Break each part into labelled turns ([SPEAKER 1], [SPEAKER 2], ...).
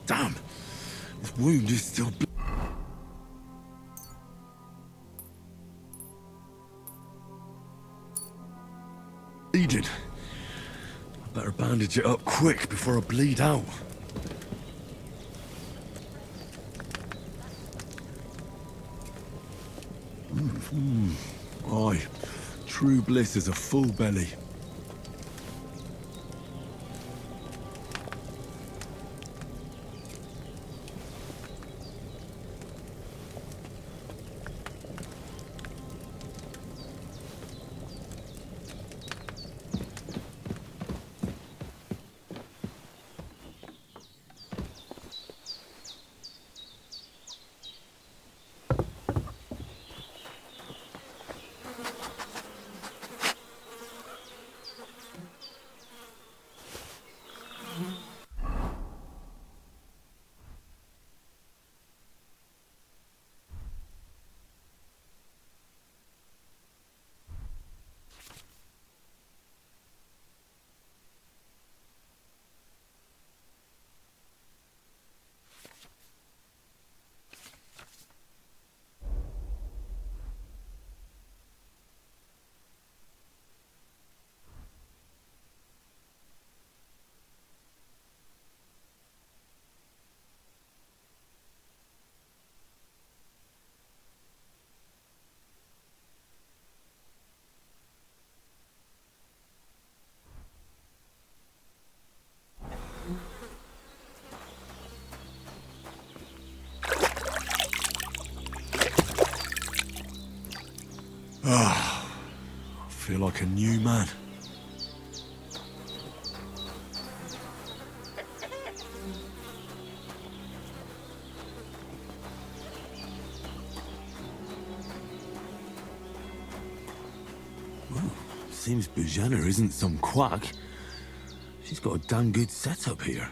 [SPEAKER 1] Damn! This wound is still bleeding. I better bandage it up quick before I bleed out. Aye, true bliss is a full belly. I feel like a new man. Well, seems Bujana isn't some quack. She's got a damn good setup here.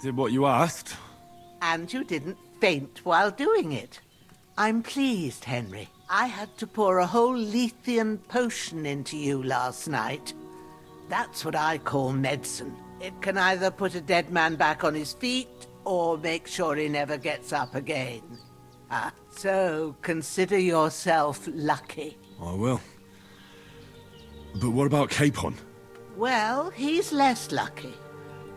[SPEAKER 1] Did what you asked.
[SPEAKER 2] And you didn't faint while doing it. I'm pleased, Henry. I had to pour a whole Lethean potion into you last night. That's what I call medicine. It can either put a dead man back on his feet, or make sure he never gets up again. So consider yourself lucky.
[SPEAKER 1] I will. But what about Capon?
[SPEAKER 2] Well, he's less lucky.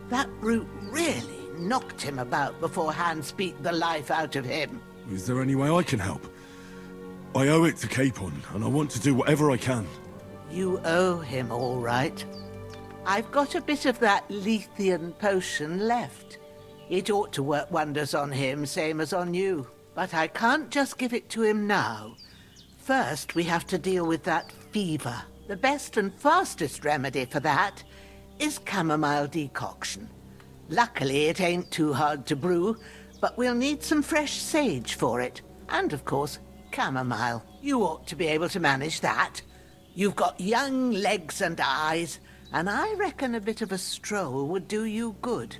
[SPEAKER 2] That brute really knocked him about before Hans beat the life out of him.
[SPEAKER 1] Is there any way I can help? I owe it to Capon, and I want to do whatever I can.
[SPEAKER 2] You owe him, all right. I've got a bit of that Lethean potion left. It ought to work wonders on him, same as on you. But I can't just give it to him now. First, we have to deal with that fever. The best and fastest remedy for that is chamomile decoction. Luckily, it ain't too hard to brew, but we'll need some fresh sage for it. And, of course, chamomile. You ought to be able to manage that. You've got young legs and eyes, and I reckon a bit of a stroll would do you good.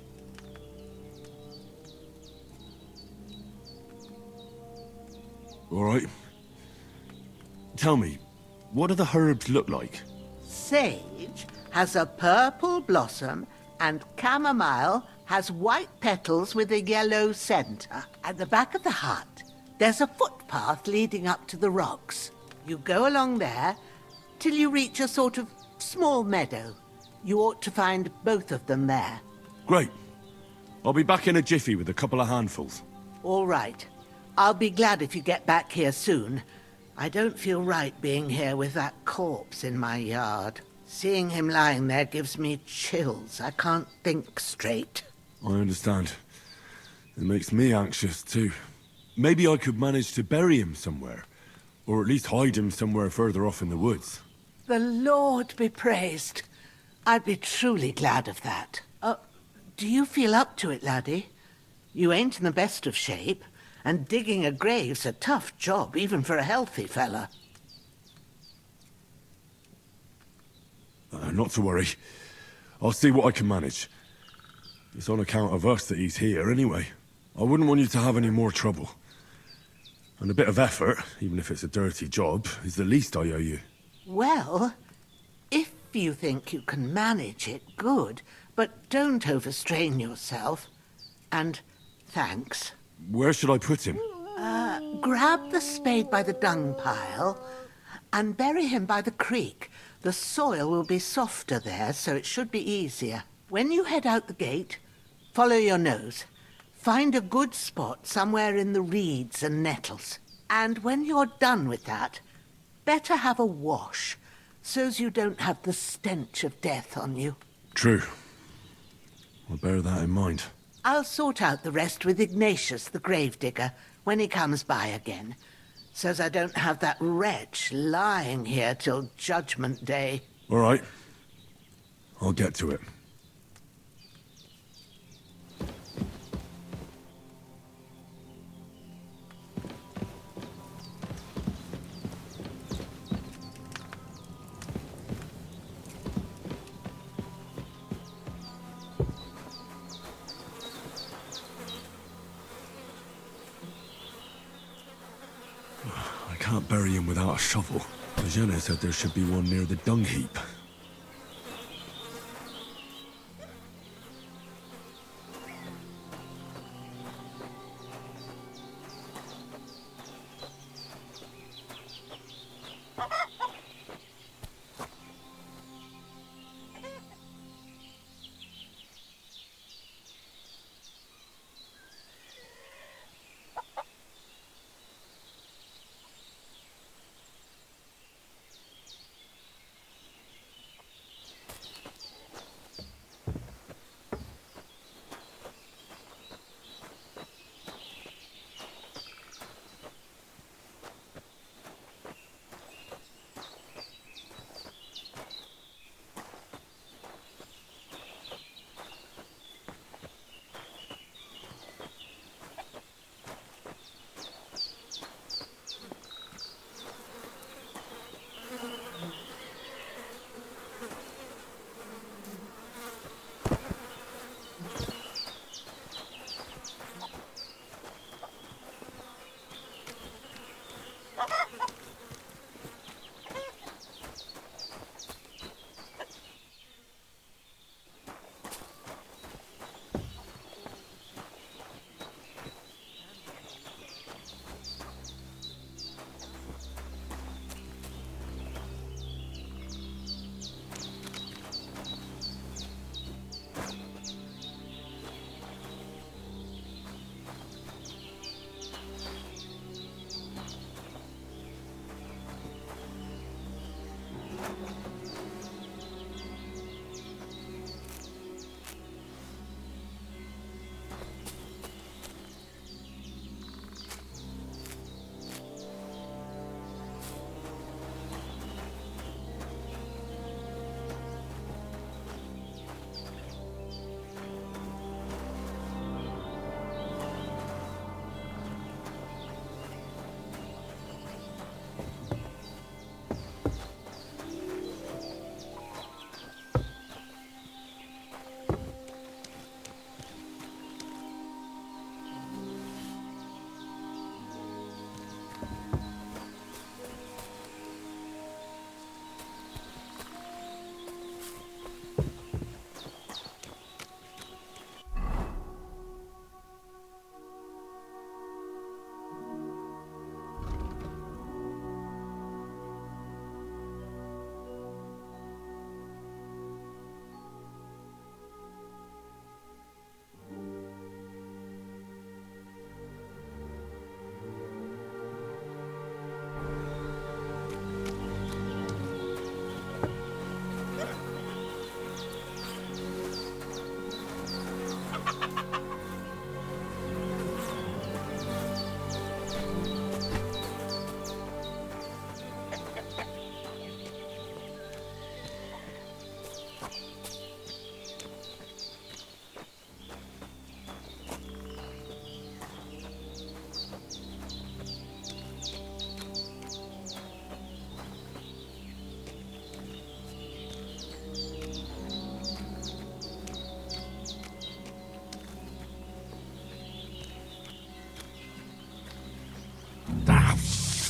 [SPEAKER 1] All right. Tell me, what do the herbs look like?
[SPEAKER 2] Sage has a purple blossom, and chamomile has white petals with a yellow center. At the back of the hut, there's a footpath leading up to the rocks. You go along there till you reach a sort of small meadow. You ought to find both of them there.
[SPEAKER 1] Great. I'll be back in a jiffy with a couple of handfuls.
[SPEAKER 2] All right. I'll be glad if you get back here soon. I don't feel right being here with that corpse in my yard. Seeing him lying there gives me chills. I can't think straight.
[SPEAKER 1] I understand. It makes me anxious, too. Maybe I could manage to bury him somewhere. Or at least hide him somewhere further off in the woods.
[SPEAKER 2] The Lord be praised. I'd be truly glad of that. Do you feel up to it, laddie? You ain't in the best of shape, and digging a grave's a tough job, even for a healthy fella.
[SPEAKER 1] Not to worry. I'll see what I can manage. It's on account of us that he's here anyway. I wouldn't want you to have any more trouble. And a bit of effort, even if it's a dirty job, is the least I owe you.
[SPEAKER 2] Well, if you think you can manage it, good. But don't overstrain yourself. And thanks.
[SPEAKER 1] Where should I put him?
[SPEAKER 2] Grab the spade by the dung pile and bury him by the creek. The soil will be softer there, so it should be easier. When you head out the gate, follow your nose. Find a good spot somewhere in the reeds and nettles. And when you're done with that, better have a wash, so's you don't have the stench of death on you.
[SPEAKER 1] True. I'll bear that in mind.
[SPEAKER 2] I'll sort out the rest with Ignatius, the gravedigger, when he comes by again, so's I don't have that wretch lying here till Judgment Day.
[SPEAKER 1] All right. I'll get to it. I can't bury him without a shovel. Jenna said there should be one near the dung heap.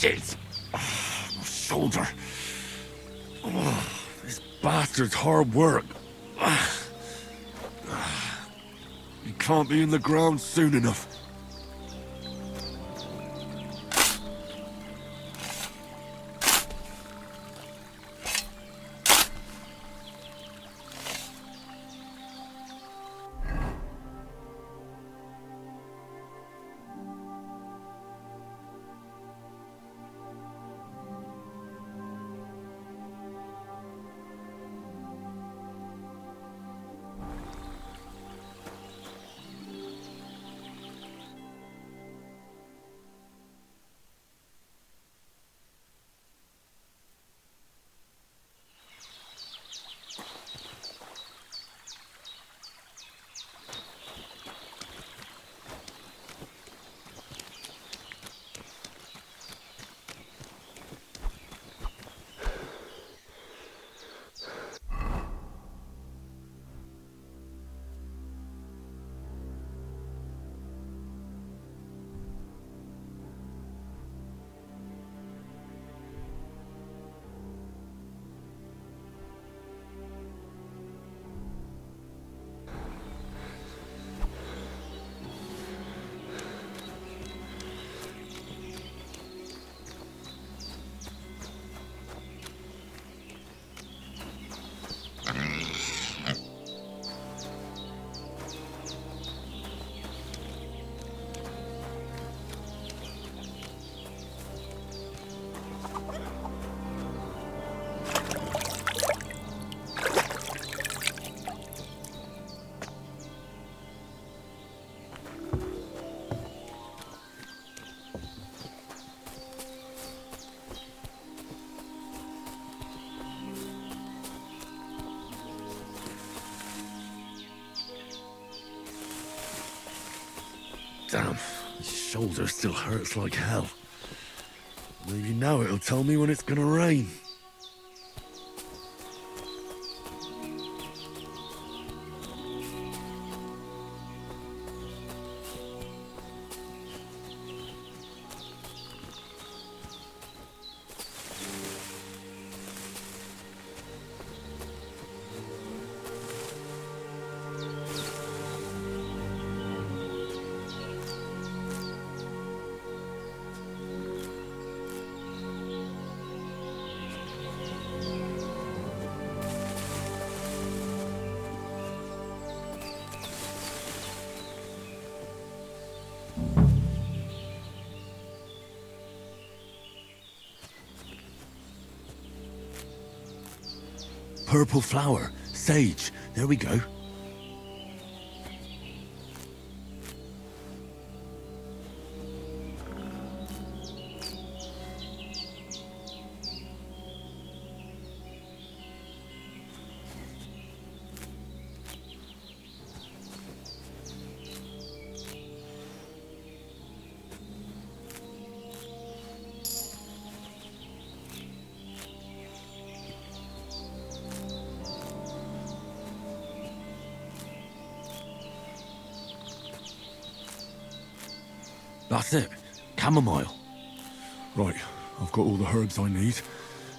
[SPEAKER 1] Shit! Oh, my shoulder. Oh, this bastard's hard work. He can't be in the ground soon enough. Damn, my shoulder still hurts like hell. Maybe now it'll tell me when it's gonna rain. Purple flower, sage, there we go. That's it. Chamomile. Right, I've got all the herbs I need.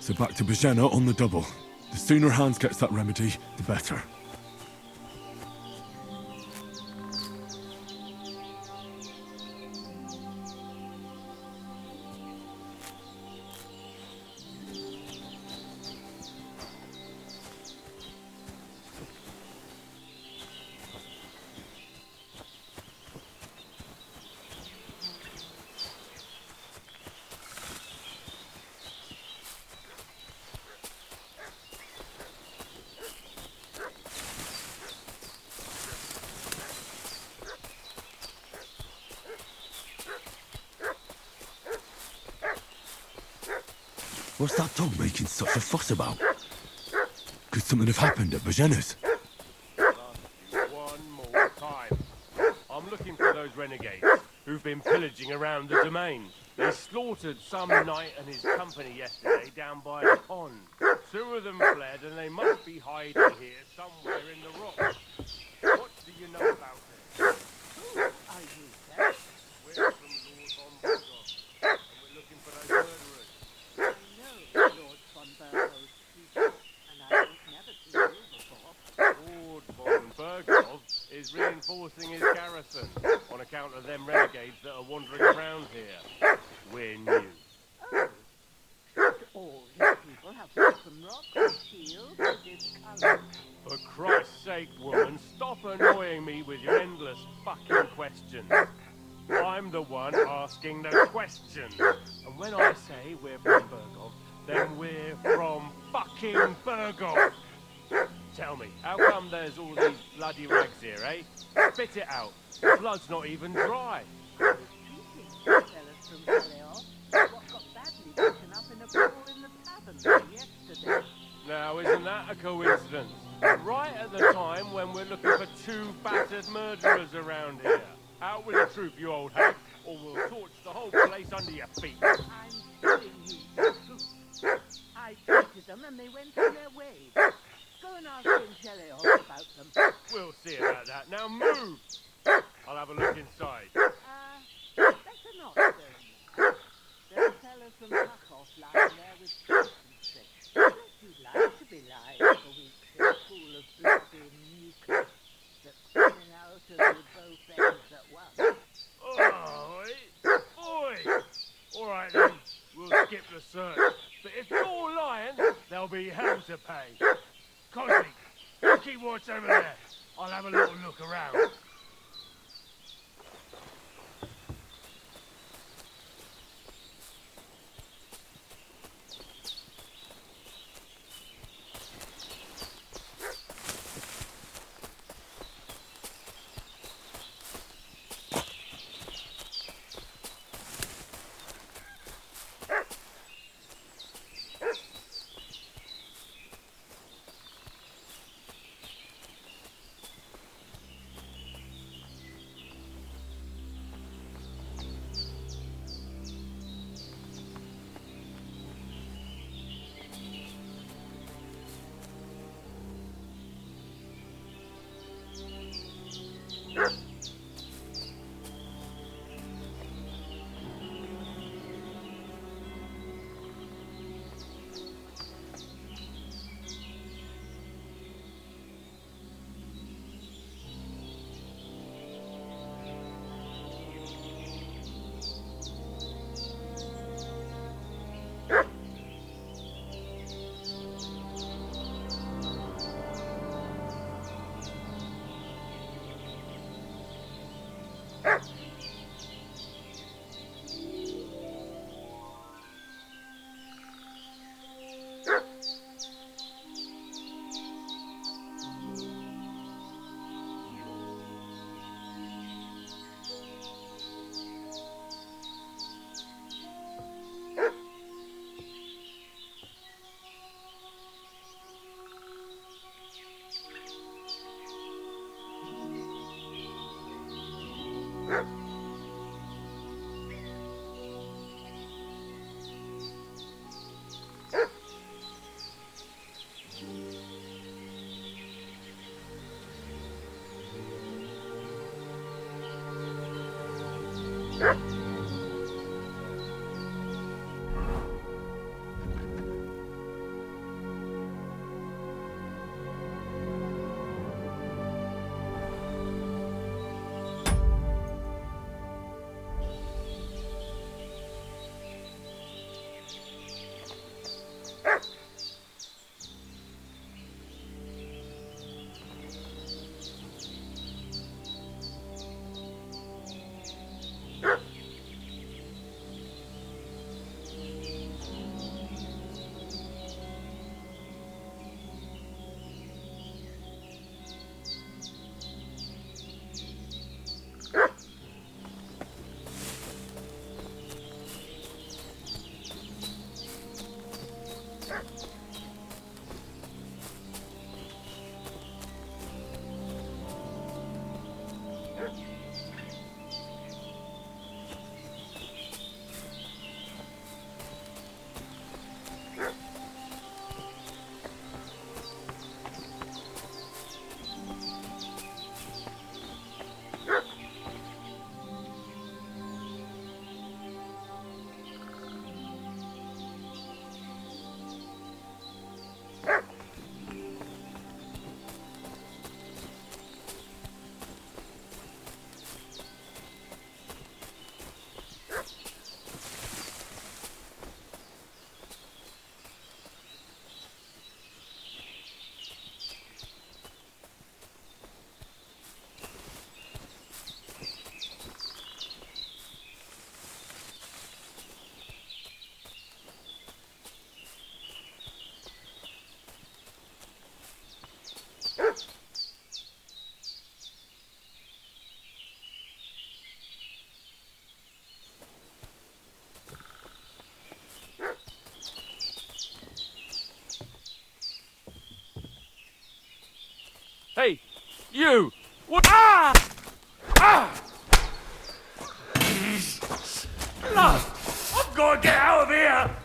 [SPEAKER 1] So back to Bajena on the double. The sooner Hans gets that remedy, the better. What's that dog making such a fuss about? Could something have happened at Bajena's?
[SPEAKER 3] One more time. I'm looking for those renegades who've been pillaging around the domain. They slaughtered some knight and his company yesterday down by a pond. 2 of them fled and they must be hiding here somewhere in the rocks. What do you know about it?
[SPEAKER 2] Who are you, sir?
[SPEAKER 3] We're from Lord Bombardon, and we're looking for those murderers.
[SPEAKER 2] before, and I was never seen you before.
[SPEAKER 3] Lord von Bergov is reinforcing his garrison on account of them renegades that are wandering around here. We're new.
[SPEAKER 2] Oh, should all his people have broken rock and shields with his colours?
[SPEAKER 3] For Christ's sake, woman, stop annoying me with your endless fucking questions. I'm the one asking the questions. And when I say we're from Bergov, then we're from fucking Bergov. Tell me, how come there's all these bloody rags here, eh? Spit it out. The blood's not even dry.
[SPEAKER 2] I was treating some fellas from Helios, what got badly beaten up in a brawl in the tavern yesterday.
[SPEAKER 3] Now, isn't that a coincidence? Right at the time when we're looking for two battered murderers around here. Out with the truth, you old hag, or we'll torch the whole place under your feet.
[SPEAKER 2] I'm telling you the truth. I treated them and they went on their way. Go and ask Helios about them.
[SPEAKER 3] We'll see about that. Now move! I'll have a look inside.
[SPEAKER 2] Better not, sir. There's fellas from Krakow lying there with dysentery. Unless you'd like to be lying for weeks in a pool of bloody mucus that's coming out of you both ends at once.
[SPEAKER 3] Oi! Alright then, we'll skip the search. But if you're lying, there'll be hell to pay. Cosby, you keep watch over there. I'll have a little look around. Hey, you! What? Ah! Ah! Blood! I've got to get out of here!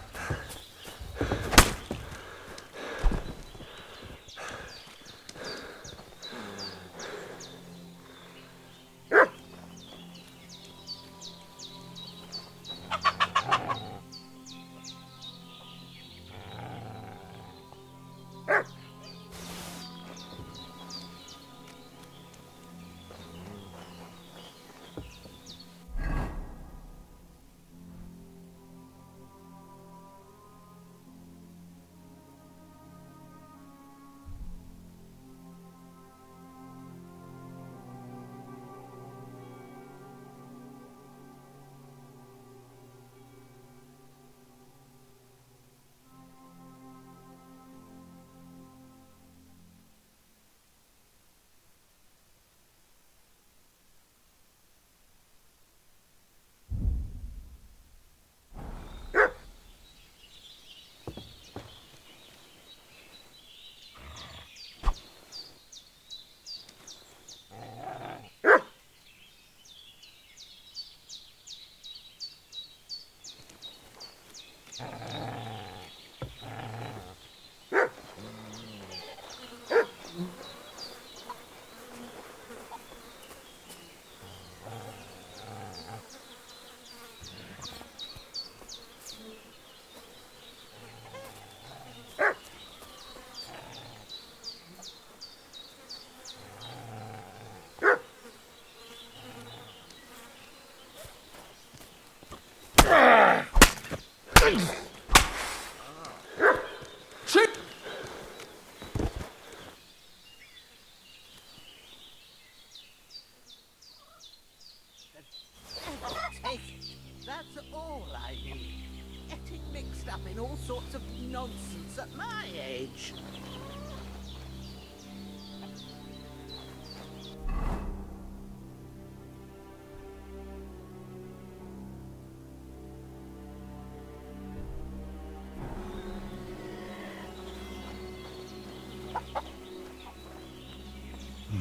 [SPEAKER 2] Take it. That's all I need. Getting mixed up in all sorts of nonsense at my age.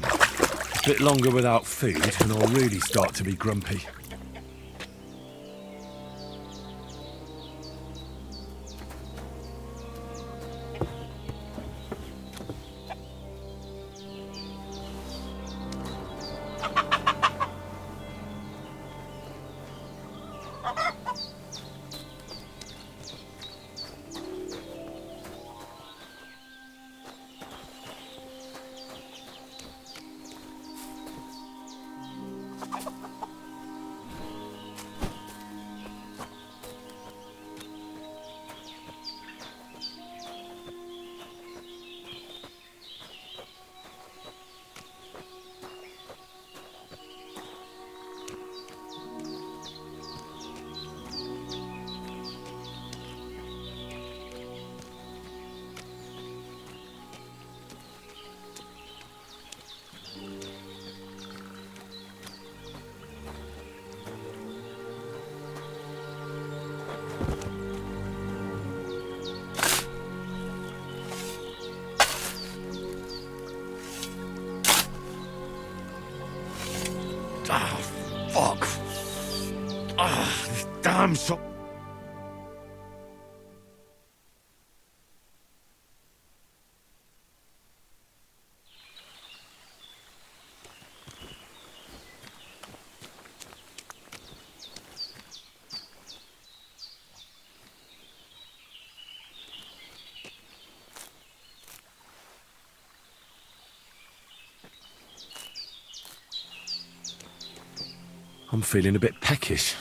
[SPEAKER 1] A bit longer without food, and I'll really start to be grumpy. Ah, fuck. Ah, this damn shop. I'm feeling a bit peckish.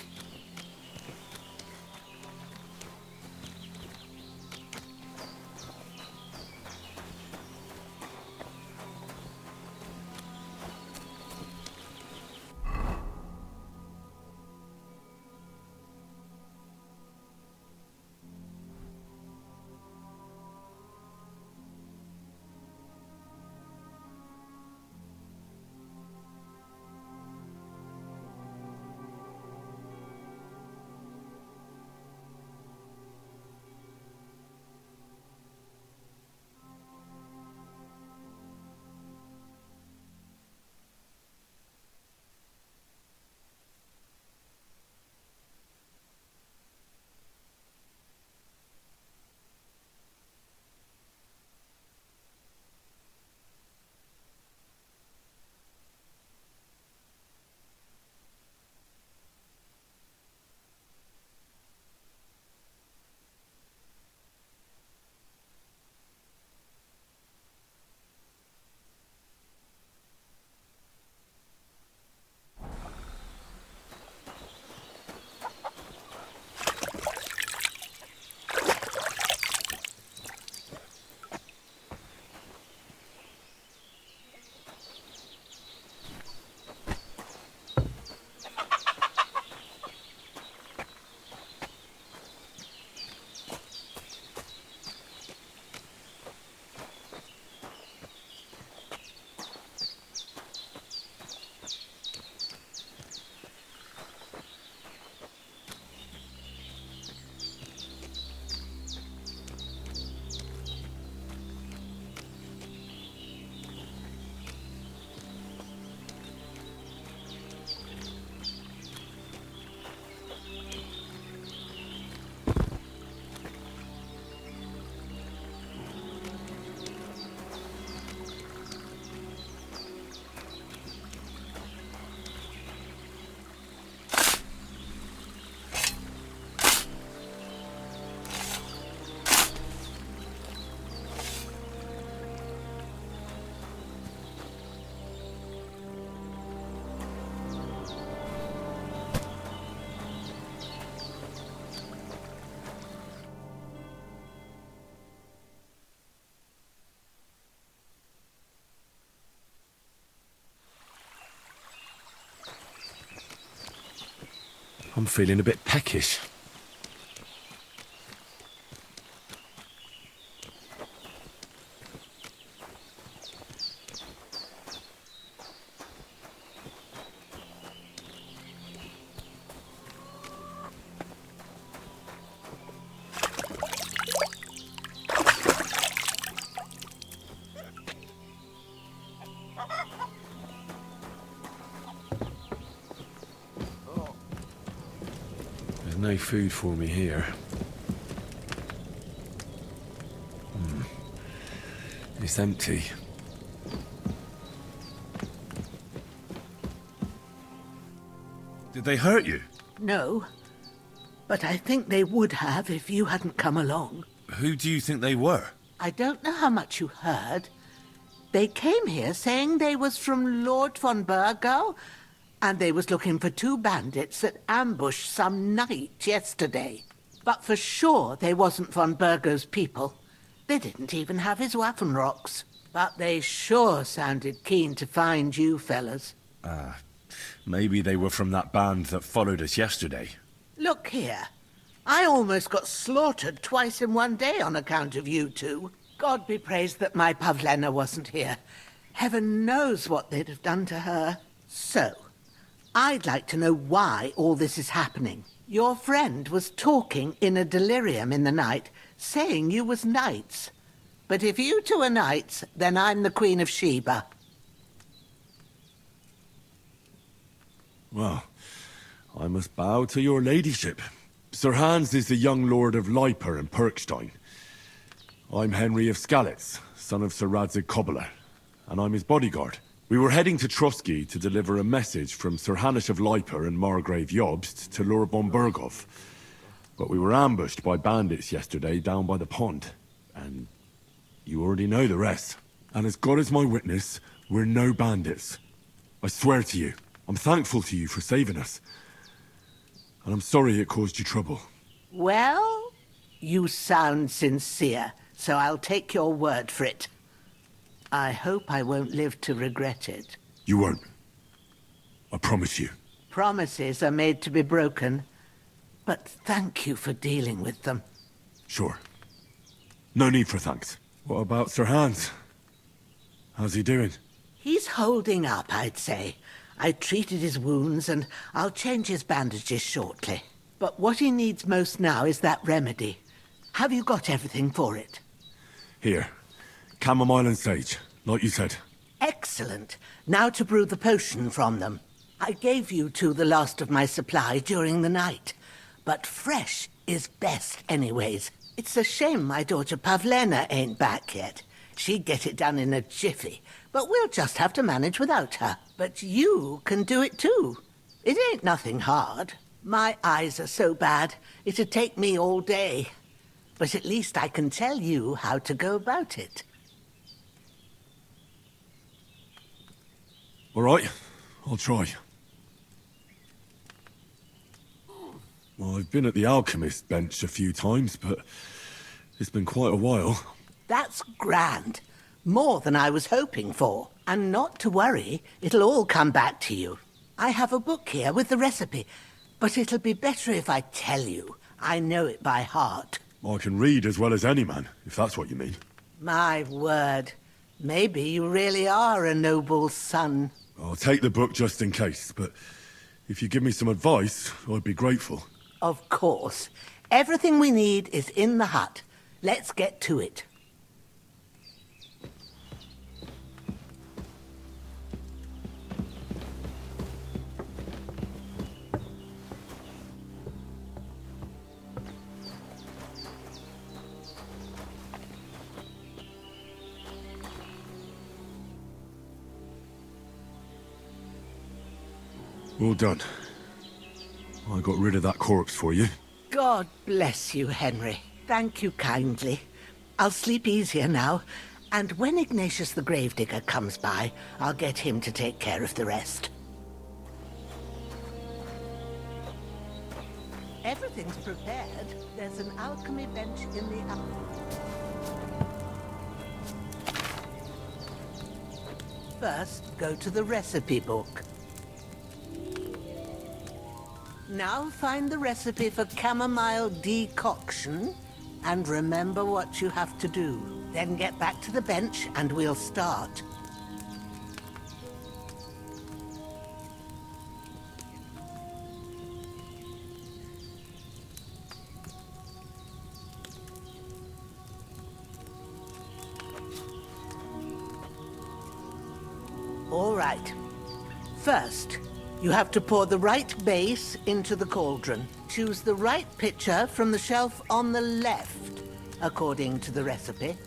[SPEAKER 1] I'm feeling a bit peckish. There's no food for me here. It's empty. Did they hurt you?
[SPEAKER 2] No, but I think they would have if you hadn't come along.
[SPEAKER 1] Who do you think they were?
[SPEAKER 2] I don't know how much you heard. They came here saying they was from Lord von Burgo, and they was looking for 2 bandits that ambushed some knight yesterday. But for sure they wasn't von Burgo's people. They didn't even have his Waffenrocks. But they sure sounded keen to find you fellas.
[SPEAKER 1] Maybe they were from that band that followed us yesterday.
[SPEAKER 2] Look here. I almost got slaughtered twice in one day on account of you two. God be praised that my Pavlena wasn't here. Heaven knows what they'd have done to her. So, I'd like to know why all this is happening. Your friend was talking in a delirium in the night, saying you was knights. But if you two are knights, then I'm the Queen of Sheba.
[SPEAKER 1] Well, I must bow to your ladyship. Sir Hans is the young lord of Leiper and Perkstein. I'm Henry of Skalitz, son of Sir Radzig Kobyla, and I'm his bodyguard. We were heading to Trotsky to deliver a message from Sir Hanish of Leiper and Margrave Jobst to Lord von Burgov. But we were ambushed by bandits yesterday down by the pond, and you already know the rest. And as God is my witness, we're no bandits. I swear to you, I'm thankful to you for saving us. And I'm sorry it caused you trouble.
[SPEAKER 2] Well, you sound sincere, so I'll take your word for it. I hope I won't live to regret it.
[SPEAKER 1] You won't. I promise you.
[SPEAKER 2] Promises are made to be broken, but thank you for dealing with them.
[SPEAKER 1] Sure. No need for thanks. What about Sir Hans? How's he doing?
[SPEAKER 2] He's holding up, I'd say. I treated his wounds, and I'll change his bandages shortly. But what he needs most now is that remedy. Have you got everything for it?
[SPEAKER 1] Here. Chamomile and sage, like you said.
[SPEAKER 2] Excellent. Now to brew the potion from them. I gave you two the last of my supply during the night. But fresh is best anyways. It's a shame my daughter Pavlena ain't back yet. She'd get it done in a jiffy, but we'll just have to manage without her. But you can do it too. It ain't nothing hard. My eyes are so bad, it'd take me all day. But at least I can tell you how to go about it.
[SPEAKER 1] All right, I'll try. Well, I've been at the alchemist bench a few times, but it's been quite a while.
[SPEAKER 2] That's grand. More than I was hoping for. And not to worry, it'll all come back to you. I have a book here with the recipe, but it'll be better if I tell you. I know it by heart.
[SPEAKER 1] I can read as well as any man, if that's what you mean.
[SPEAKER 2] My word. Maybe you really are a noble son.
[SPEAKER 1] I'll take the book just in case, but if you give me some advice, I'd be grateful.
[SPEAKER 2] Of course. Everything we need is in the hut. Let's get to it.
[SPEAKER 1] All done. I got rid of that corpse for you.
[SPEAKER 2] God bless you, Henry. Thank you kindly. I'll sleep easier now, and when Ignatius the Gravedigger comes by, I'll get him to take care of the rest. Everything's prepared. There's an alchemy bench in the First, go to the recipe book. Now find the recipe for chamomile decoction and remember what you have to do. Then get back to the bench and we'll start. All right. First, you have to pour the right base into the cauldron. Choose the right pitcher from the shelf on the left, according to the recipe.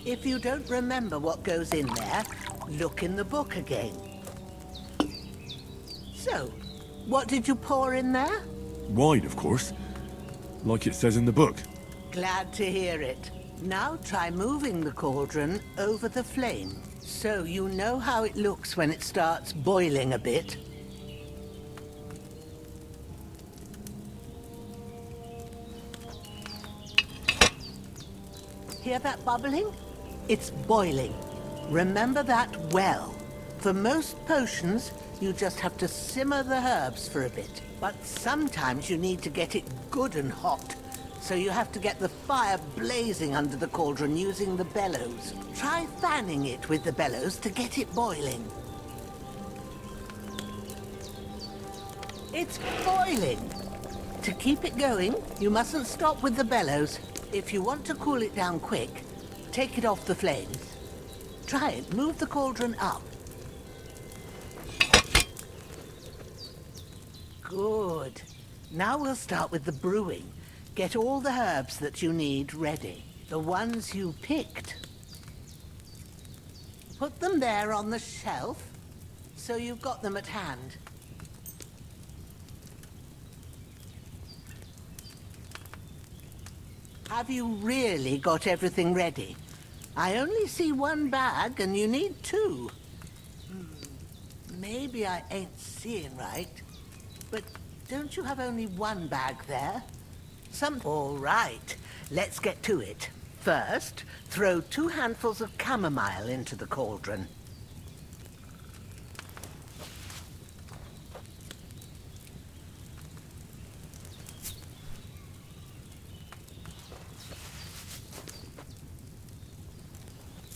[SPEAKER 2] If you don't remember what goes in there, look in the book again. So, what did you pour in there?
[SPEAKER 1] Wine, of course. Like it says in the book.
[SPEAKER 2] Glad to hear it. Now try moving the cauldron over the flame, so you know how it looks when it starts boiling a bit. Hear that bubbling? It's boiling. Remember that well. For most potions, you just have to simmer the herbs for a bit. But sometimes you need to get it good and hot. So you have to get the fire blazing under the cauldron using the bellows. Try fanning it with the bellows to get it boiling. It's boiling. To keep it going, you mustn't stop with the bellows. If you want to cool it down quick, take it off the flames. Try it. Move the cauldron up. Good. Now we'll start with the brewing. Get all the herbs that you need ready. The ones you picked. Put them there on the shelf, so you've got them at hand. Have you really got everything ready? I only see one bag and you need two. Maybe I ain't seeing right, but don't you have only one bag there? All right, let's get to it. First, throw 2 handfuls of chamomile into the cauldron.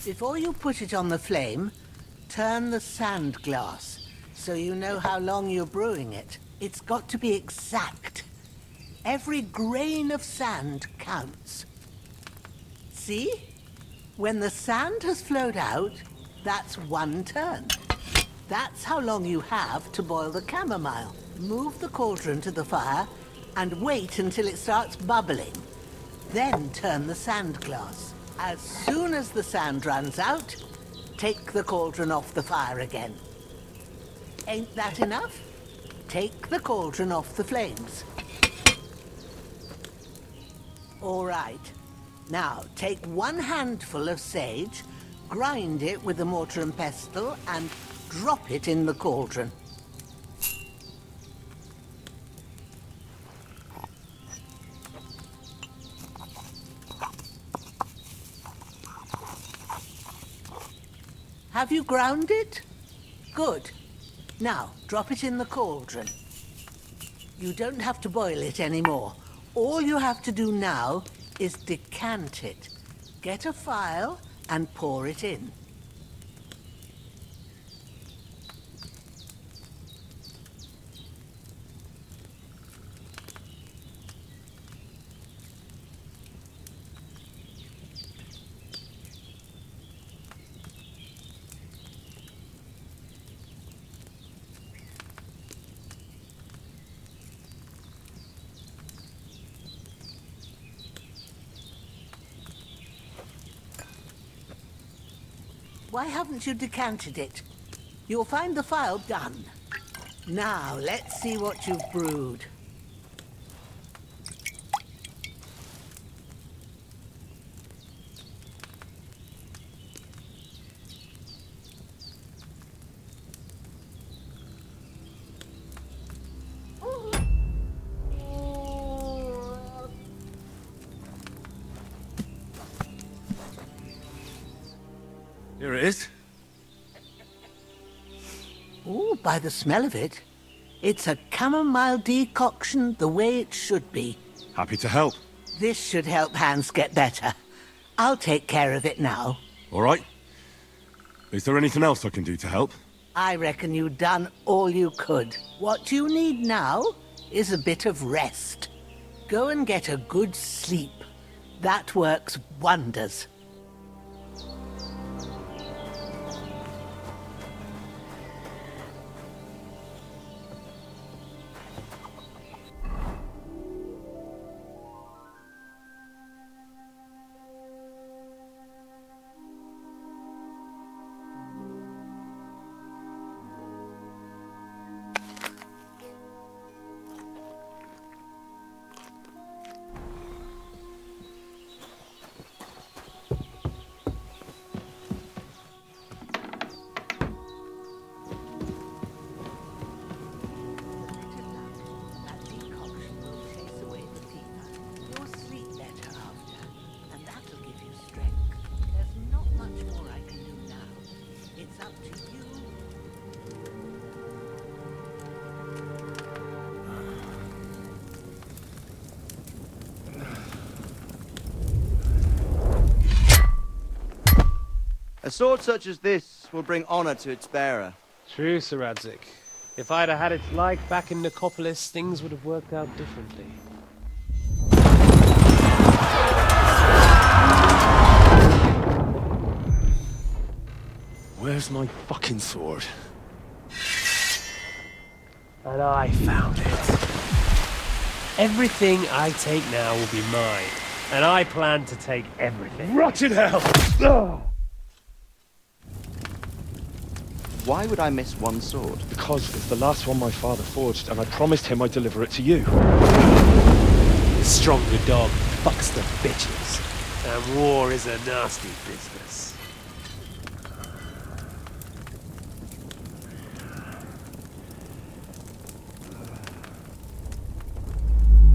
[SPEAKER 2] Before you put it on the flame, turn the sand glass so you know how long you're brewing it. It's got to be exact. Every grain of sand counts. See? When the sand has flowed out, that's 1 turn. That's how long you have to boil the chamomile. Move the cauldron to the fire and wait until it starts bubbling. Then turn the sand glass. As soon as the sand runs out, take the cauldron off the fire again. Ain't that enough? Take the cauldron off the flames. All right. Now, take 1 handful of sage, grind it with a mortar and pestle, and drop it in the cauldron. Have you ground it? Good. Now, drop it in the cauldron. You don't have to boil it anymore. All you have to do now is decant it. Get a phial and pour it in. Why haven't you decanted it? You'll find the phial done. Now, let's see what you've brewed.
[SPEAKER 1] Here it is.
[SPEAKER 2] Ooh, by the smell of it, it's a chamomile decoction the way it should be.
[SPEAKER 1] Happy to help.
[SPEAKER 2] This should help Hans get better. I'll take care of it now.
[SPEAKER 1] All right. Is there anything else I can do to help?
[SPEAKER 2] I reckon you've done all you could. What you need now is a bit of rest. Go and get a good sleep. That works wonders.
[SPEAKER 4] A sword such as this will bring honor to its bearer.
[SPEAKER 5] True, Sir Radzik. If I'd have had its like back in Nicopolis, things would have worked out differently.
[SPEAKER 1] Where's my fucking sword?
[SPEAKER 5] And I found it. Everything I take now will be mine, and I plan to take everything.
[SPEAKER 1] Rotted hell! Ugh.
[SPEAKER 4] Why would I miss one sword?
[SPEAKER 1] Because it's the last one my father forged, and I promised him I'd deliver it to you.
[SPEAKER 5] The stronger dog fucks the bitches, and war is a nasty business.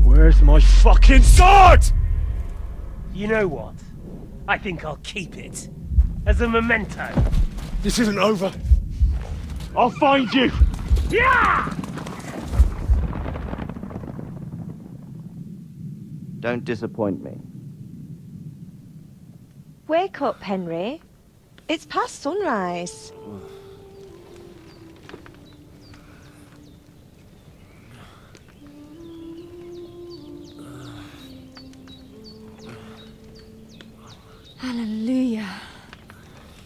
[SPEAKER 1] Where's my fucking sword?
[SPEAKER 5] You know what? I think I'll keep it. As a memento.
[SPEAKER 1] This isn't over. I'll find you!
[SPEAKER 5] Yeah!
[SPEAKER 4] Don't disappoint me.
[SPEAKER 6] Wake up, Henry. It's past sunrise.
[SPEAKER 7] Hallelujah.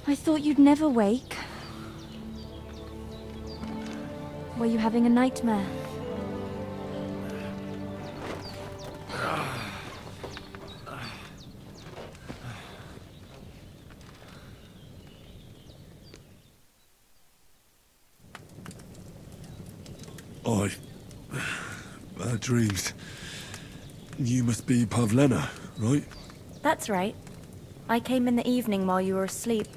[SPEAKER 7] I thought you'd never wake. Were you having a nightmare?
[SPEAKER 1] Bad dreams. You must be Pavlena, right?
[SPEAKER 7] That's right. I came in the evening while you were asleep.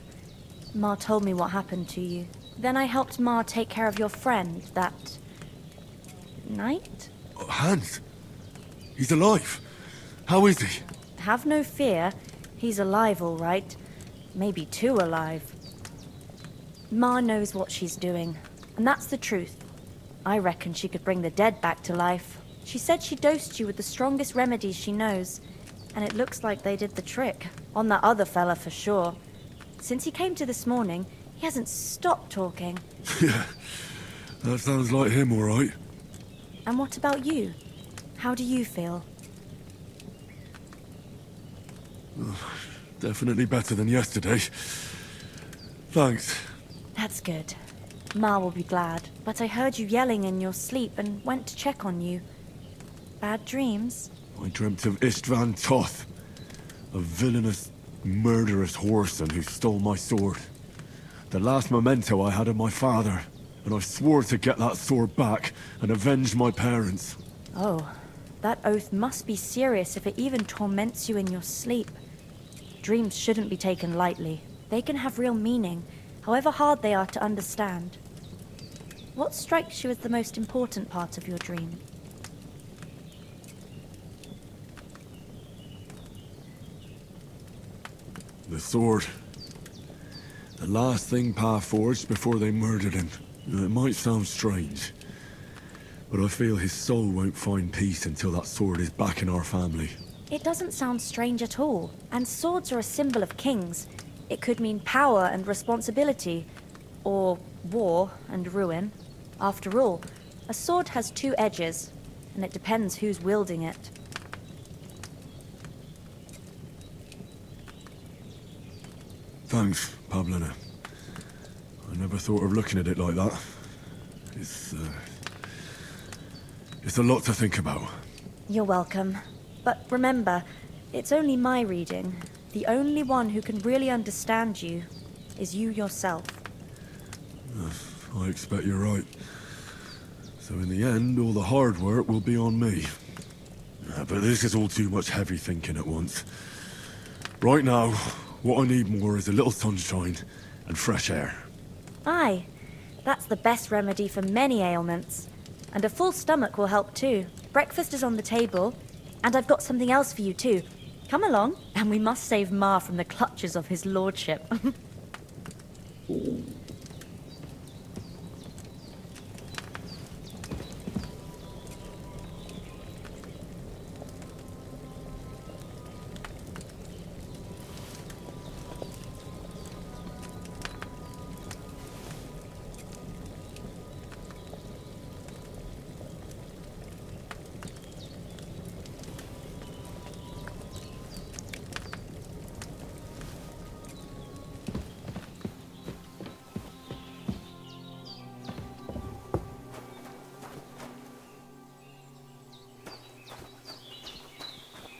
[SPEAKER 7] Ma told me what happened to you. Then I helped Ma take care of your friend that night?
[SPEAKER 1] Hans? He's alive. How is he?
[SPEAKER 7] Have no fear. He's alive, all right. Maybe too alive. Ma knows what she's doing, and that's the truth. I reckon she could bring the dead back to life. She said she dosed you with the strongest remedies she knows, and it looks like they did the trick. On that other fella for sure. Since he came to this morning, he hasn't stopped talking.
[SPEAKER 1] Yeah, that sounds like him, all right.
[SPEAKER 7] And what about you? How do you feel?
[SPEAKER 1] Definitely better than yesterday. Thanks.
[SPEAKER 7] That's good. Ma will be glad, but I heard you yelling in your sleep and went to check on you. Bad dreams?
[SPEAKER 1] I dreamt of Istvan Toth, a villainous, murderous whoreson who stole my sword. The last memento I had of my father, and I swore to get that sword back and avenge my parents.
[SPEAKER 7] Oh, that oath must be serious if it even torments you in your sleep. Dreams shouldn't be taken lightly. They can have real meaning, however hard they are to understand. What strikes you as the most important part of your dream?
[SPEAKER 1] The sword. The last thing Pa forged before they murdered him. It might sound strange, but I feel his soul won't find peace until that sword is back in our family.
[SPEAKER 7] It doesn't sound strange at all, and swords are a symbol of kings. It could mean power and responsibility, or war and ruin. After all, a sword has two edges, and it depends who's wielding it.
[SPEAKER 1] Thanks, Pavlina. I never thought of looking at it like that. It's a lot to think about.
[SPEAKER 7] You're welcome. But remember, it's only my reading. The only one who can really understand you is you yourself.
[SPEAKER 1] I expect you're right. So in the end, all the hard work will be on me. But this is all too much heavy thinking at once. Right now, what I need more is a little sunshine and fresh air.
[SPEAKER 7] Aye, that's the best remedy for many ailments. And a full stomach will help too. Breakfast is on the table, and I've got something else for you too. Come along, and we must save Ma from the clutches of his lordship.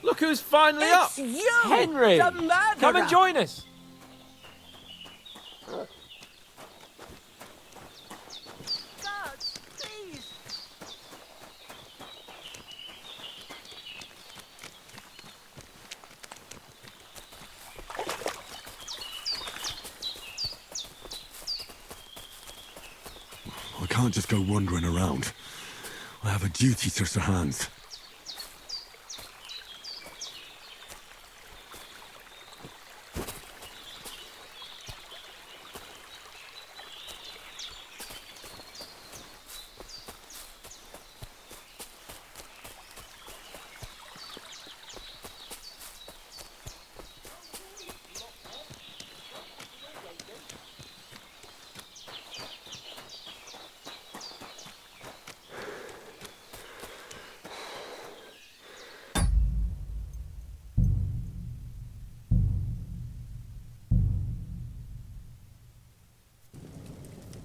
[SPEAKER 8] Look who's finally
[SPEAKER 2] It's
[SPEAKER 8] up!
[SPEAKER 2] you,
[SPEAKER 8] Henry!
[SPEAKER 2] the murderer!
[SPEAKER 8] Come and join us!
[SPEAKER 2] Guards, please!
[SPEAKER 1] I can't just go wandering around. I have a duty to Sir Hans.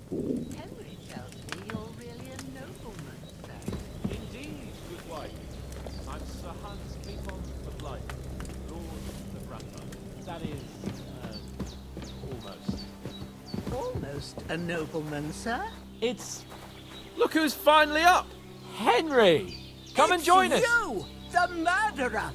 [SPEAKER 2] Henry tells me you're really a nobleman, sir.
[SPEAKER 8] Indeed, good wife. I'm Sir Hans Cleveland the Blind, Lord the Brapper. That is, almost.
[SPEAKER 2] Almost a nobleman, sir.
[SPEAKER 8] It's... Look who's finally up! Henry! Come and join us!
[SPEAKER 2] It's you, the murderer!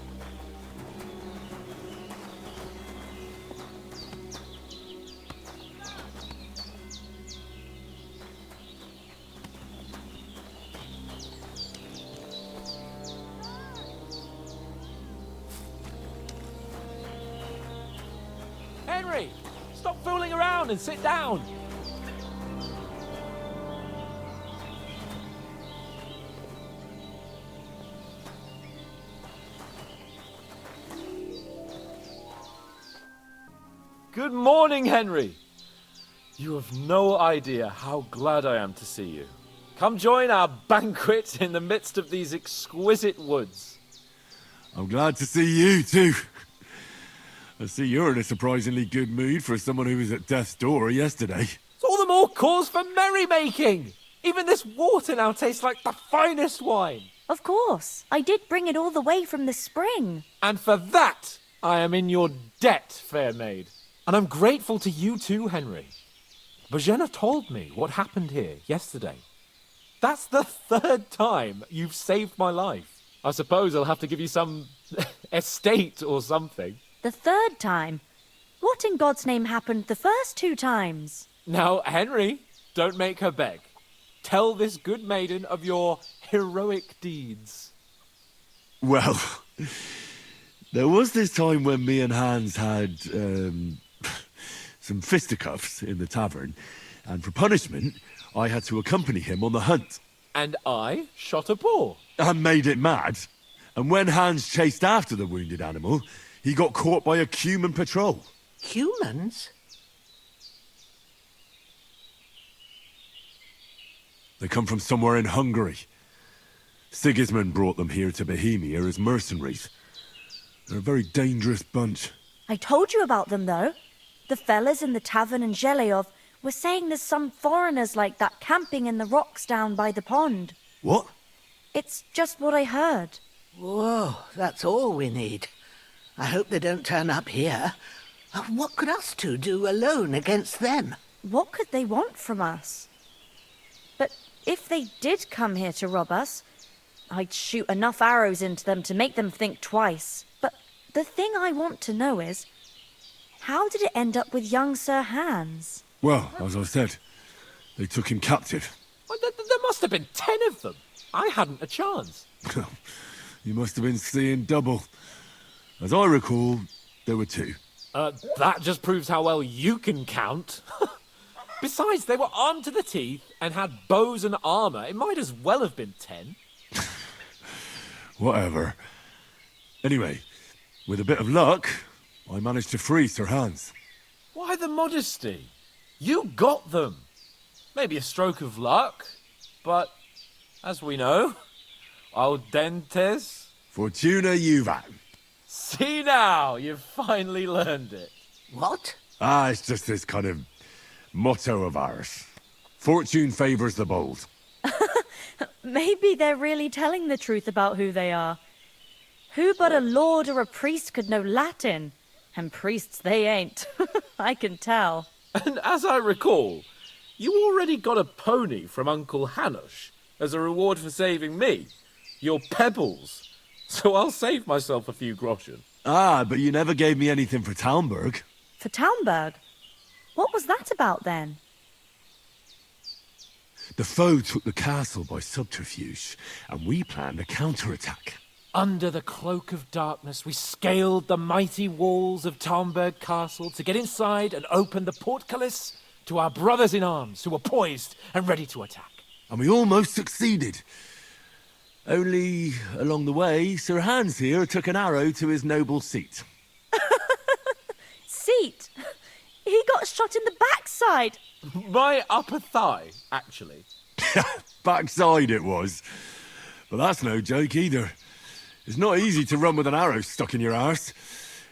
[SPEAKER 8] Henry! Stop fooling around and sit down! Good morning, Henry! You have no idea how glad I am to see you. Come join our banquet in the midst of these exquisite woods.
[SPEAKER 1] I'm glad to see you, too. I see you're in a surprisingly good mood for someone who was at death's door yesterday.
[SPEAKER 8] It's all the more cause for merrymaking! Even this water now tastes like the finest wine.
[SPEAKER 7] Of course, I did bring it all the way from the spring.
[SPEAKER 8] And for that, I am in your debt, fair maid. And I'm grateful to you too, Henry. Bojena told me what happened here yesterday. That's the third time you've saved my life. I suppose I'll have to give you some estate or something.
[SPEAKER 7] The third time? What in God's name happened the first two times?
[SPEAKER 8] Now, Henry, don't make her beg. Tell this good maiden of your heroic deeds.
[SPEAKER 1] Well, there was this time when me and Hans had, some fisticuffs in the tavern, and for punishment, I had to accompany him on the hunt.
[SPEAKER 8] And I shot a boar.
[SPEAKER 1] And made it mad. And when Hans chased after the wounded animal, he got caught by a human patrol.
[SPEAKER 2] Humans?
[SPEAKER 1] They come from somewhere in Hungary. Sigismund brought them here to Bohemia as mercenaries. They're a very dangerous bunch.
[SPEAKER 7] I told you about them, though. The fellas in the tavern in Zheleov were saying there's some foreigners like that camping in the rocks down by the pond.
[SPEAKER 1] What?
[SPEAKER 7] It's just what I heard.
[SPEAKER 2] Whoa, that's all we need. I hope they don't turn up here. What could us two do alone against them?
[SPEAKER 7] What could they want from us? But if they did come here to rob us, I'd shoot enough arrows into them to make them think twice. But the thing I want to know is, how did it end up with young Sir Hans?
[SPEAKER 1] Well, as I said, they took him captive.
[SPEAKER 8] Well, there must have been 10 of them. I hadn't a chance.
[SPEAKER 1] You must have been seeing double. As I recall, there were 2.
[SPEAKER 8] That just proves how well you can count. Besides, they were armed to the teeth and had bows and armour. It might as well have been 10.
[SPEAKER 1] Whatever. Anyway, with a bit of luck, I managed to free Sir Hans.
[SPEAKER 8] Why the modesty? You got them. Maybe a stroke of luck, but as we know, audentes.
[SPEAKER 1] Fortuna juvat.
[SPEAKER 8] See now, you've finally learned it.
[SPEAKER 2] What?
[SPEAKER 1] It's just this kind of motto of ours. Fortune favours the bold.
[SPEAKER 7] Maybe they're really telling the truth about who they are. Who but a lord or a priest could know Latin? And priests they ain't. I can tell.
[SPEAKER 8] And as I recall, you already got a pony from Uncle Hanush as a reward for saving me. Your pebbles. So I'll save myself a few groschen.
[SPEAKER 1] But you never gave me anything for Talmberg.
[SPEAKER 7] For Talmberg? What was that about then?
[SPEAKER 1] The foe took the castle by subterfuge, and we planned a counterattack.
[SPEAKER 8] Under the cloak of darkness, we scaled the mighty walls of Talmberg Castle to get inside and open the portcullis to our brothers in arms who were poised and ready to attack.
[SPEAKER 1] And we almost succeeded. Only, along the way, Sir Hans here took an arrow to his noble seat.
[SPEAKER 7] Seat? He got shot in the backside.
[SPEAKER 8] My upper thigh, actually.
[SPEAKER 1] Backside it was. But that's no joke either. It's not easy to run with an arrow stuck in your arse.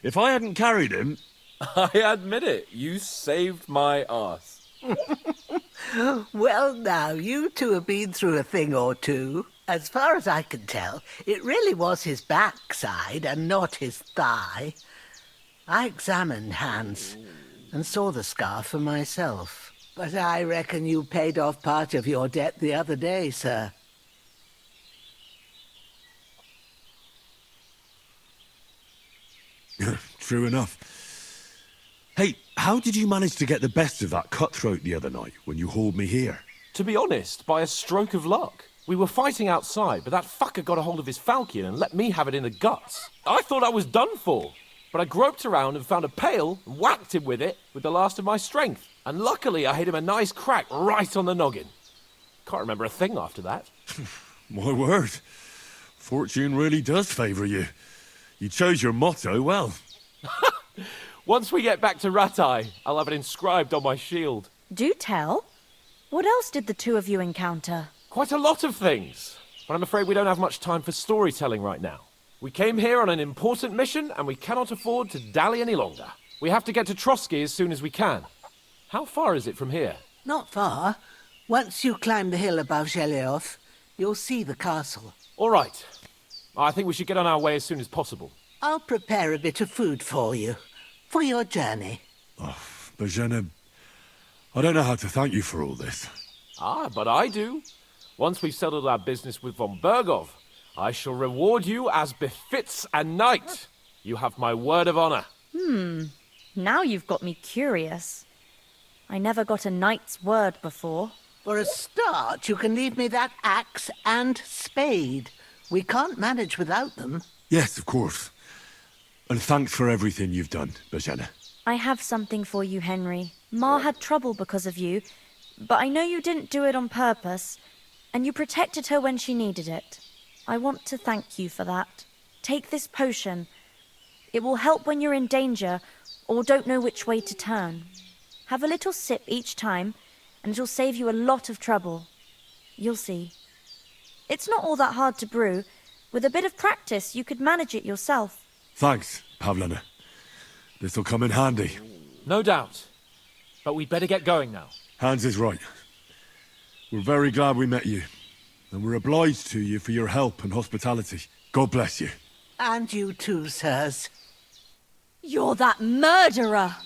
[SPEAKER 1] If I hadn't carried him...
[SPEAKER 8] I admit it, you saved my arse.
[SPEAKER 2] Well, now, you two have been through a thing or two. As far as I can tell, it really was his backside and not his thigh. I examined Hans and saw the scar for myself. But I reckon you paid off part of your debt the other day, sir.
[SPEAKER 1] True enough. Hey, how did you manage to get the best of that cutthroat the other night when you hauled me here?
[SPEAKER 8] To be honest, by a stroke of luck. We were fighting outside, but that fucker got a hold of his falchion and let me have it in the guts. I thought I was done for, but I groped around and found a pail and whacked him with it with the last of my strength. And luckily I hit him a nice crack right on the noggin. Can't remember a thing after that.
[SPEAKER 1] My word. Fortune really does favour you. You chose your motto well.
[SPEAKER 8] Once we get back to Ratai, I'll have it inscribed on my shield.
[SPEAKER 7] Do tell. What else did the two of you encounter?
[SPEAKER 8] Quite a lot of things, but I'm afraid we don't have much time for storytelling right now. We came here on an important mission, and we cannot afford to dally any longer. We have to get to Trotsky as soon as we can. How far is it from here?
[SPEAKER 2] Not far. Once you climb the hill above Zheleov, you'll see the castle.
[SPEAKER 8] All right. I think we should get on our way as soon as possible.
[SPEAKER 2] I'll prepare a bit of food for you, for your journey.
[SPEAKER 1] Oh, Bozhena, I don't know how to thank you for all this.
[SPEAKER 8] But I do. Once we've settled our business with von Bergov, I shall reward you as befits a knight. You have my word of honor.
[SPEAKER 7] Now you've got me curious. I never got a knight's word before.
[SPEAKER 2] For a start, you can leave me that axe and spade. We can't manage without them.
[SPEAKER 1] Yes, of course. And thanks for everything you've done, Bozhena.
[SPEAKER 7] I have something for you, Henry. Ma had trouble because of you, but I know you didn't do it on purpose, and you protected her when she needed it. I want to thank you for that. Take this potion. It will help when you're in danger or don't know which way to turn. Have a little sip each time, and it'll save you a lot of trouble. You'll see. It's not all that hard to brew. With a bit of practice, you could manage it yourself.
[SPEAKER 1] Thanks, Pavlena. This'll come in handy.
[SPEAKER 8] No doubt. But we'd better get going now.
[SPEAKER 1] Hans is right. We're very glad we met you, and we're obliged to you for your help and hospitality. God bless you.
[SPEAKER 2] And you too, sirs.
[SPEAKER 7] You're that murderer!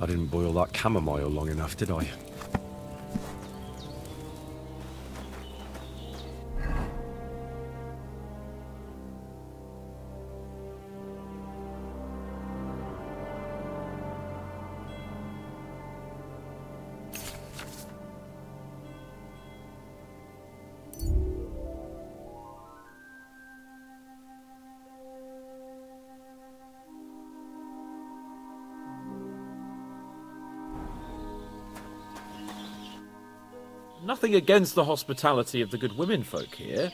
[SPEAKER 1] I didn't boil that chamomile long enough, did I?
[SPEAKER 8] Nothing against the hospitality of the good women folk here,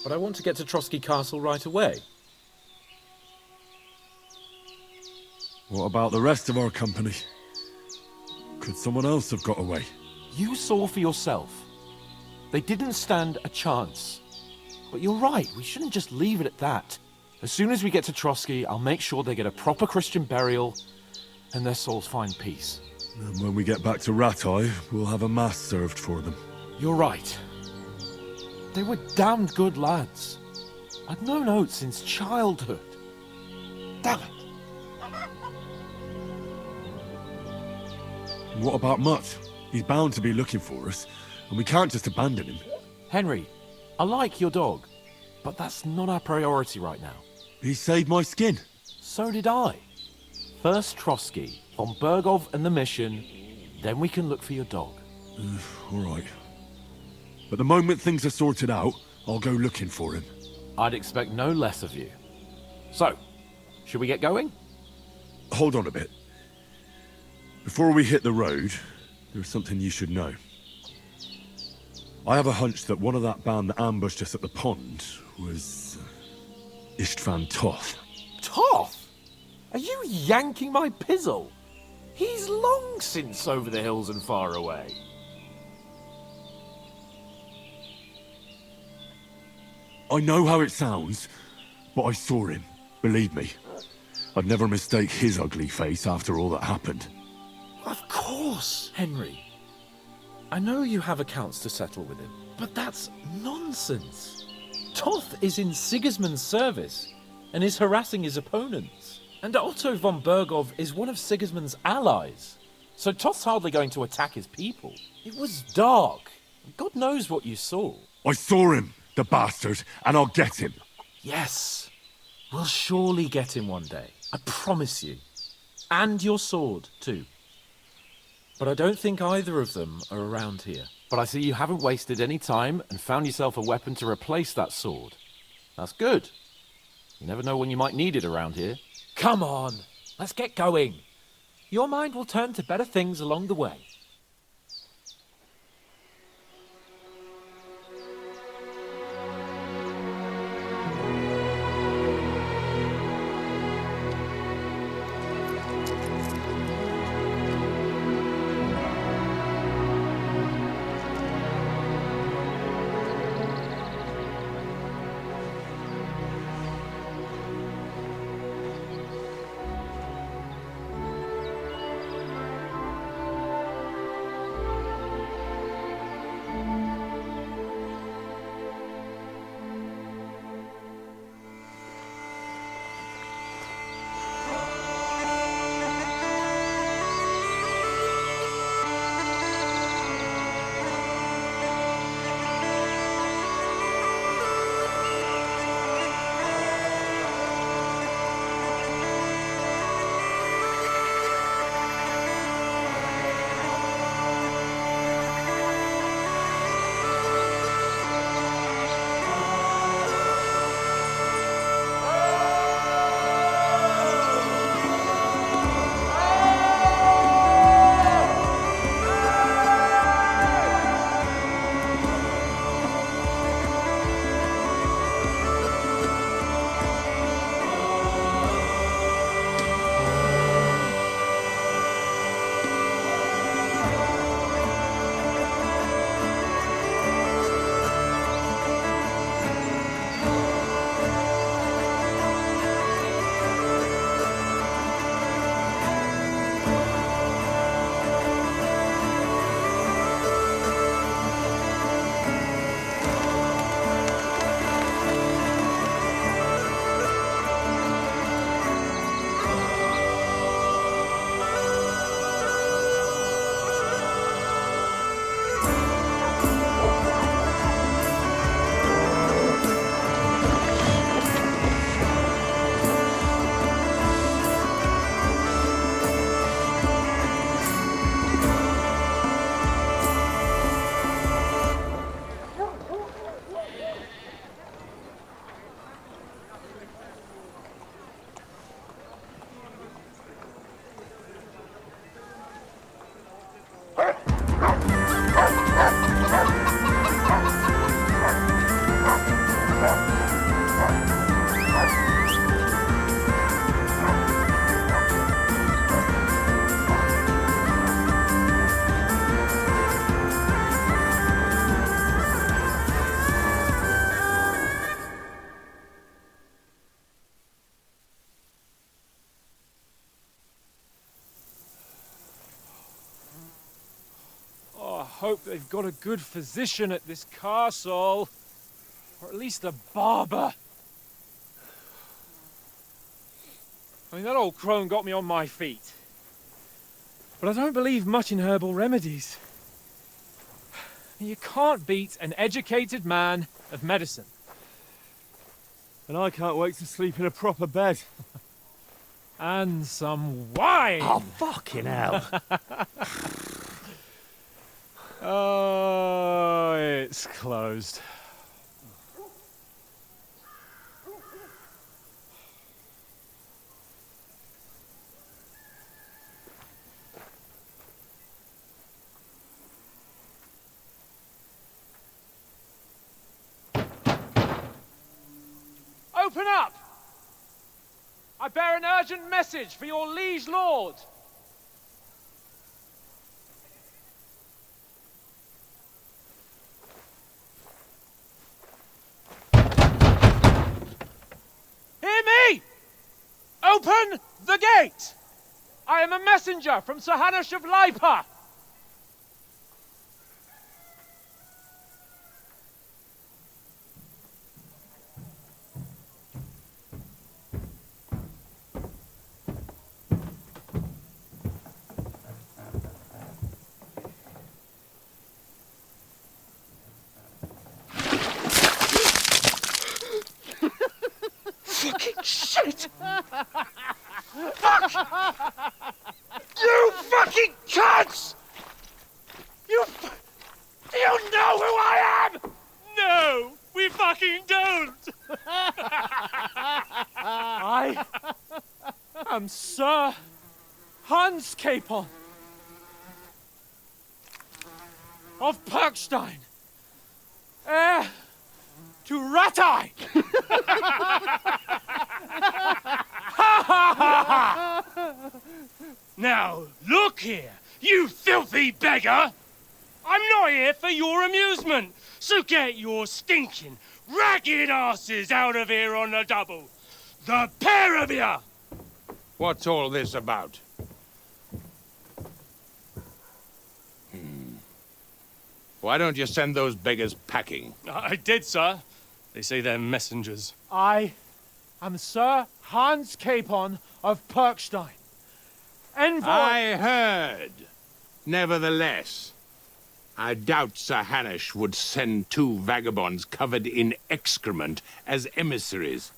[SPEAKER 8] but I want to get to Trotsky Castle right away.
[SPEAKER 1] What about the rest of our company? Could someone else have got away?
[SPEAKER 8] You saw for yourself. They didn't stand a chance. But you're right, we shouldn't just leave it at that. As soon as we get to Trotsky, I'll make sure they get a proper Christian burial and their souls find peace.
[SPEAKER 1] And when we get back to Ratai, we'll have a mass served for them.
[SPEAKER 8] You're right. They were damned good lads. I'd known Oates since childhood. Damn it.
[SPEAKER 1] What about Mutt? He's bound to be looking for us, and we can't just abandon him.
[SPEAKER 8] Henry, I like your dog, but that's not our priority right now.
[SPEAKER 1] He saved my skin.
[SPEAKER 8] So did I. First Trotsky, von Bergov and the mission, then we can look for your dog.
[SPEAKER 1] All right. But the moment things are sorted out, I'll go looking for him.
[SPEAKER 8] I'd expect no less of you. So, should we get going?
[SPEAKER 1] Hold on a bit. Before we hit the road, there's something you should know. I have a hunch that one of that band that ambushed us at the pond was Istvan Toth.
[SPEAKER 8] Toth? Are you yanking my pizzle? He's long since over the hills and far away.
[SPEAKER 1] I know how it sounds, but I saw him. Believe me. I'd never mistake his ugly face after all that happened.
[SPEAKER 8] Of course, Henry. I know you have accounts to settle with him, but that's nonsense. Toth is in Sigismund's service and is harassing his opponents. And Otto von Bergov is one of Sigismund's allies. So Toth's hardly going to attack his people. It was dark. God knows what you saw.
[SPEAKER 1] I saw him, the bastard, and I'll get him.
[SPEAKER 8] Yes. We'll surely get him one day. I promise you. And your sword, too. But I don't think either of them are around here. But I see you haven't wasted any time and found yourself a weapon to replace that sword. That's good. You never know when you might need it around here. Come on, let's get going. Your mind will turn to better things along the way.
[SPEAKER 5] Hope they've got a good physician at this castle. Or at least a barber. I mean, that old crone got me on my feet. But I don't believe much in herbal remedies. You can't beat an educated man of medicine.
[SPEAKER 3] And I can't wait to sleep in a proper bed.
[SPEAKER 5] And some wine!
[SPEAKER 9] Oh, fucking hell.
[SPEAKER 5] Oh, it's closed. Open up! I bear an urgent message for your liege lord. Hear me! Open the gate! I am a messenger from Sir Hanush of Lipa. Fucking shit! Fuck! You fucking cunts! Do you know who I am? No, we fucking don't! I am Sir Hans Capon of Perkstein, heir to Ratai! Now, look here, you filthy beggar! I'm not here for your amusement, so get your stinking, ragged asses out of here on the double. The pair of you!
[SPEAKER 9] What's all this about? Why don't you send those beggars packing?
[SPEAKER 3] I did, sir. They say they're messengers.
[SPEAKER 5] I am Sir Hans Capon of Perkstein. Envoy...
[SPEAKER 9] I heard. Nevertheless, I doubt Sir Hanush would send two vagabonds covered in excrement as emissaries.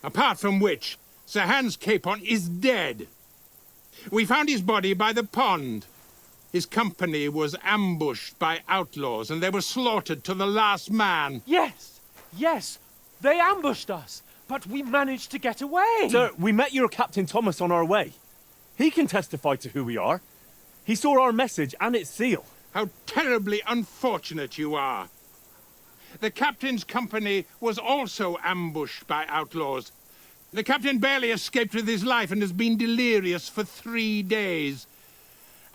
[SPEAKER 9] Apart from which, Sir Hans Capon is dead. We found his body by the pond. His company was ambushed by outlaws, and they were slaughtered to the last man.
[SPEAKER 5] Yes, yes, they ambushed us, but we managed to get away.
[SPEAKER 10] Sir, we met your Captain Thomas on our way. He can testify to who we are. He saw our message and its seal.
[SPEAKER 9] How terribly unfortunate you are. The captain's company was also ambushed by outlaws. The captain barely escaped with his life and has been delirious for 3 days.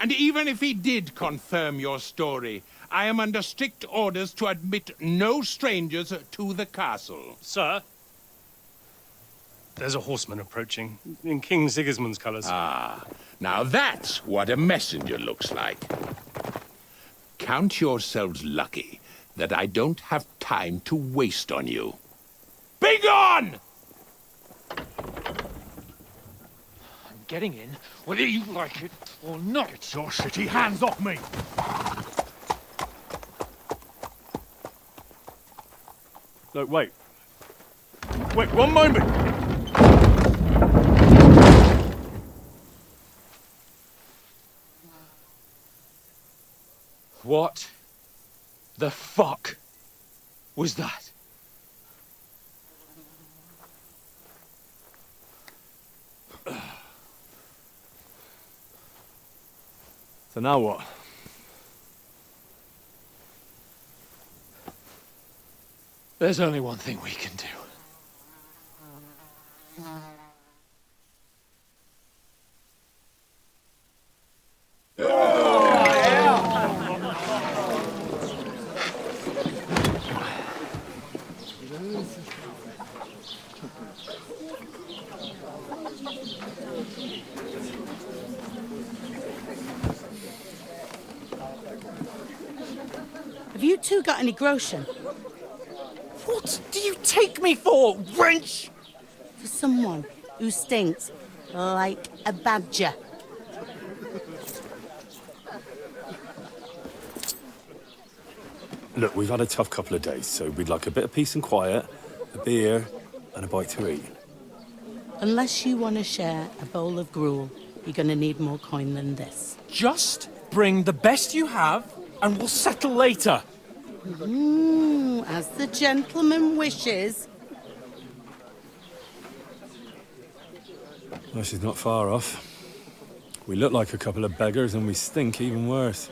[SPEAKER 9] And even if he did confirm your story, I am under strict orders to admit no strangers to the castle.
[SPEAKER 3] Sir, there's a horseman approaching, in King Sigismund's colours.
[SPEAKER 9] Ah, now that's what a messenger looks like. Count yourselves lucky that I don't have time to waste on you. Be gone!
[SPEAKER 5] I'm getting in, whether you like it or not.
[SPEAKER 10] Get your shitty hands off me! No, wait. Wait, one moment!
[SPEAKER 5] What the fuck was that?
[SPEAKER 10] So now what?
[SPEAKER 5] There's only one thing we can do.
[SPEAKER 11] Have you two got any groschen?
[SPEAKER 10] What do you take me for, wench?
[SPEAKER 11] For someone who stinks like a badger.
[SPEAKER 10] Look, we've had a tough couple of days, so we'd like a bit of peace and quiet, a beer, and a bite to eat.
[SPEAKER 11] Unless you want to share a bowl of gruel, you're going to need more coin than this.
[SPEAKER 10] Just bring the best you have, and we'll settle later.
[SPEAKER 11] As the gentleman wishes.
[SPEAKER 1] Well, she's not far off. We look like a couple of beggars, and we stink even worse.